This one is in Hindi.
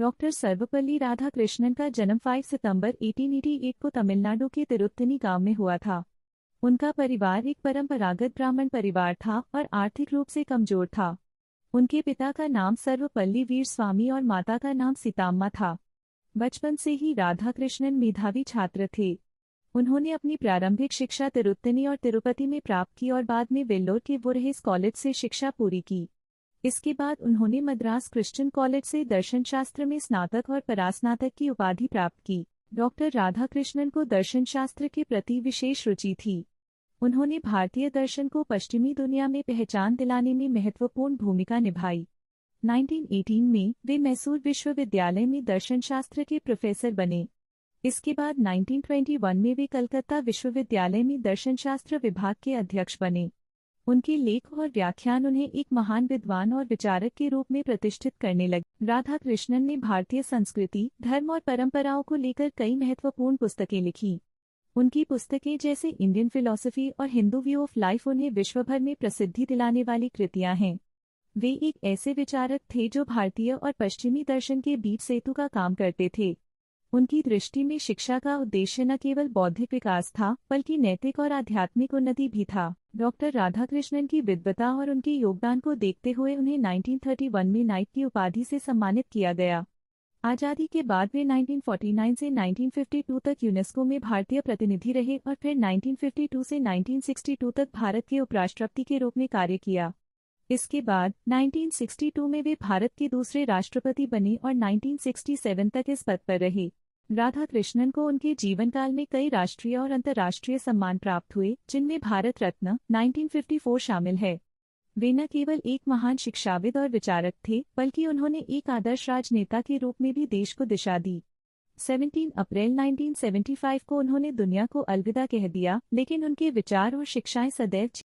डॉक्टर सर्वपल्ली राधाकृष्णन का जन्म 5 सितंबर 1888 को तमिलनाडु के तिरुत्तनी गांव में हुआ था। उनका परिवार एक परंपरागत ब्राह्मण परिवार था और आर्थिक रूप से कमजोर था। उनके पिता का नाम सर्वपल्ली वीर स्वामी और माता का नाम सीताम्मा था। बचपन से ही राधाकृष्णन मेधावी छात्र थे। उन्होंने अपनी प्रारंभिक शिक्षा तिरुत्तनी और तिरुपति में प्राप्त की और बाद में वेल्लोर के वुरहेस कॉलेज से शिक्षा पूरी की। इसके बाद उन्होंने मद्रास क्रिश्चियन कॉलेज से दर्शन शास्त्र में स्नातक और परास्नातक की उपाधि प्राप्त की। डॉक्टर राधाकृष्णन को दर्शन शास्त्र के प्रति विशेष रुचि थी। उन्होंने भारतीय दर्शन को पश्चिमी दुनिया में पहचान दिलाने में महत्वपूर्ण भूमिका निभाई। 1918 में वे मैसूर विश्वविद्यालय में दर्शन शास्त्र के प्रोफेसर बने। इसके बाद 1921 में वे कलकत्ता विश्वविद्यालय में दर्शन शास्त्र विभाग के अध्यक्ष बने। उनके लेख और व्याख्यान उन्हें एक महान विद्वान और विचारक के रूप में प्रतिष्ठित करने लगे। राधाकृष्णन ने भारतीय संस्कृति, धर्म और परंपराओं को लेकर कई महत्वपूर्ण पुस्तकें लिखी। उनकी पुस्तकें जैसे इंडियन फिलॉसफी और हिंदू व्यू ऑफ लाइफ उन्हें विश्वभर में प्रसिद्धि दिलाने वाली कृतियां हैं। वे एक ऐसे विचारक थे जो भारतीय और पश्चिमी दर्शन के बीच सेतु का काम करते थे। उनकी दृष्टि में शिक्षा का उद्देश्य न केवल बौद्धिक विकास था बल्कि नैतिक और आध्यात्मिक उन्नति भी था। डॉक्टर राधाकृष्णन की विद्वता और उनके योगदान को देखते हुए उन्हें 1931 में नाइट की उपाधि से सम्मानित किया गया। आज़ादी के बाद वे 1949 से 1952 तक यूनेस्को में भारतीय प्रतिनिधि रहे और फिर 1952 से 1962 तक भारत के उपराष्ट्रपति के रूप में कार्य किया। इसके बाद 1962 में वे भारत के दूसरे राष्ट्रपति बने और 1967 तक इस पद पर रहे। राधाकृष्णन को उनके जीवनकाल में कई राष्ट्रीय और अंतर्राष्ट्रीय सम्मान प्राप्त हुए, जिनमें भारत रत्न 1954 शामिल है। वे न केवल एक महान शिक्षाविद और विचारक थे बल्कि उन्होंने एक आदर्श राजनेता के रूप में भी देश को दिशा दी। 17 अप्रैल 1975 को उन्होंने दुनिया को अलविदा कह दिया, लेकिन उनके विचार और शिक्षाएं सदैव